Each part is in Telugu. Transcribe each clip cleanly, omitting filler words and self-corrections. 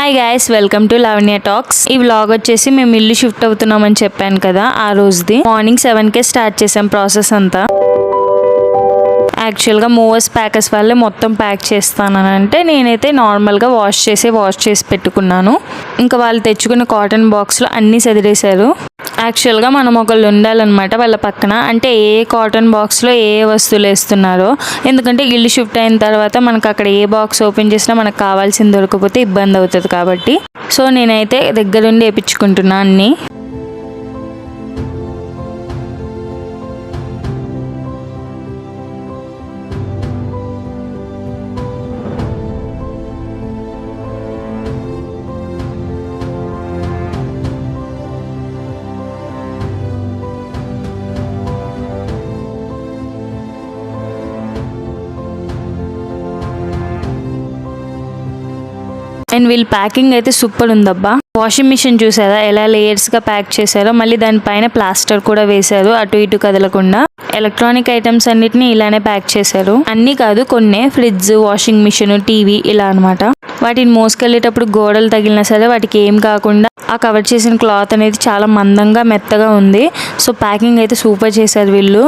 Hi guys, welcome to Lavanya talks. ఈ వ్లాగ్ వచ్చేసి మేము ఇల్లు షిఫ్ట్ అవుతున్నామని చెప్పాను కదా, ఆ రోజుది. మార్నింగ్ 7కే స్టార్ట్ చేసాం ప్రాసెస్ అంతా. యాక్చువల్గా మూవర్స్ ప్యాకర్స్ వాళ్ళే మొత్తం ప్యాక్ చేస్తానని అంటే నేనైతే నార్మల్గా వాష్ చేసి పెట్టుకున్నాను. ఇంకా వాళ్ళు తెచ్చుకున్న కాటన్ బాక్స్లో అన్నీ సదిరేశారు. యాక్చువల్గా మనం ఒకళ్ళు ఉండాలన్నమాట వాళ్ళ పక్కన, అంటే ఏ కాటన్ బాక్స్లో ఏ వస్తువులు వేస్తున్నారో. ఎందుకంటే ఇల్లు షిఫ్ట్ అయిన తర్వాత మనకు అక్కడ ఏ బాక్స్ ఓపెన్ చేసినా మనకు కావాల్సింది దొరకకపోతే ఇబ్బంది అవుతుంది కాబట్టి. సో నేనైతే దగ్గరుండి వేయించుకుంటున్నా అన్నీ. అండ్ వీళ్ళ ప్యాకింగ్ అయితే సూపర్ ఉందబ్బా. వాషింగ్ మిషన్ చూసారా ఎలా లేయర్స్గా ప్యాక్ చేశారో, మళ్ళీ దానిపైన ప్లాస్టర్ కూడా వేశారు అటు ఇటు కదలకుండా. ఎలక్ట్రానిక్ ఐటమ్స్ అన్నిటిని ఇలానే ప్యాక్ చేశారు. అన్నీ కాదు, కొన్ని ఫ్రిడ్జ్, వాషింగ్ మిషన్, టీవీ ఇలా అనమాట. వాటిని మోసుకెళ్ళేటప్పుడు గోడలు తగిలినా సరే వాటికి ఏం కాకుండా ఆ కవర్ చేసిన క్లాత్ అనేది చాలా మందంగా మెత్తగా ఉంది. సో ప్యాకింగ్ అయితే సూపర్ చేశారు వీళ్ళు.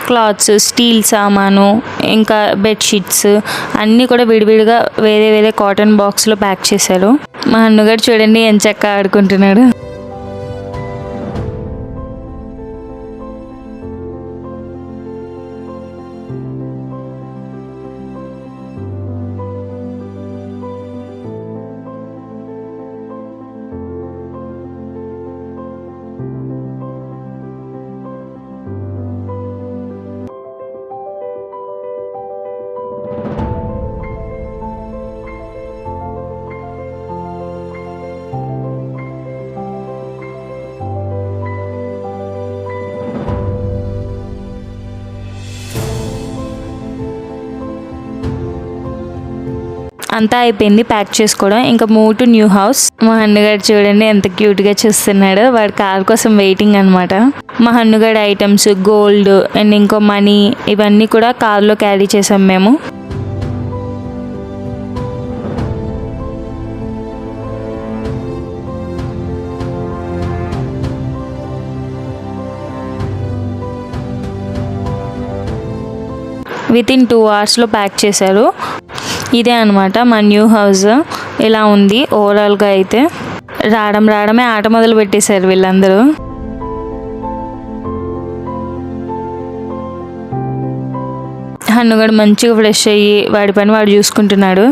క్లాత్స్, స్టీల్ సామాను, ఇంకా బెడ్షీట్స్ అన్నీ కూడా విడివిడిగా వేరే వేరే కాటన్ బాక్స్లో ప్యాక్ చేశారు. మా అన్నగారు చూడండి ఎంచక్కా ఆడుకుంటున్నాడు. అంతా అయిపోయింది ప్యాక్ చేసుకోవడం. ఇంకా మూవ్ టు న్యూ హౌస్. మా హన్నుగాడు చూడండి ఎంత క్యూట్గా చూస్తున్నాడు. వాడి కార్ కోసం వెయిటింగ్ అనమాట. మా హన్నుగాడి ఐటమ్స్, గోల్డ్ అండ్ ఇంకో మనీ ఇవన్నీ కూడా కార్లో క్యారీ చేసాం మేము. వితిన్ 2 అవర్స్లో ప్యాక్ చేశారు. ఇదే అనమాట మా న్యూ హౌస్. ఇలా ఉంది ఓవరాల్గా. అయితే రావడమే ఆట మొదలు పెట్టేశారు వీళ్ళందరూ. హన్నుగాడు మంచిగా ఫ్రెష్ అయ్యి వాడి పని వాడు చూసుకుంటున్నాడు.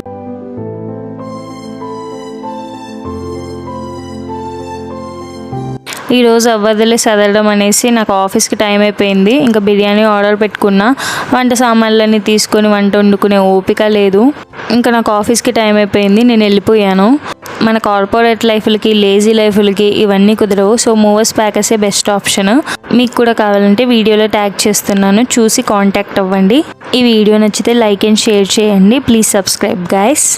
ఈరోజు అవ్వదులే చదవడం అనేసి నాకు ఆఫీస్కి టైం అయిపోయింది. ఇంకా బిర్యానీ ఆర్డర్ పెట్టుకున్నా. వంట సామాన్లన్నీ తీసుకొని వంట వండుకునే ఓపిక లేదు. ఇంకా నాకు ఆఫీస్కి టైం అయిపోయింది, నేను వెళ్ళిపోయాను. మన కార్పొరేట్ లైఫ్లకి, లేజీ లైఫ్లకి ఇవన్నీ కుదరవు. సో మూవర్స్ ప్యాకర్సే బెస్ట్ ఆప్షన్. మీకు కూడా కావాలంటే వీడియోలో ట్యాగ్ చేస్తున్నాను, చూసి కాంటాక్ట్ అవ్వండి. ఈ వీడియో నచ్చితే లైక్ అండ్ షేర్ చేయండి. Please subscribe guys.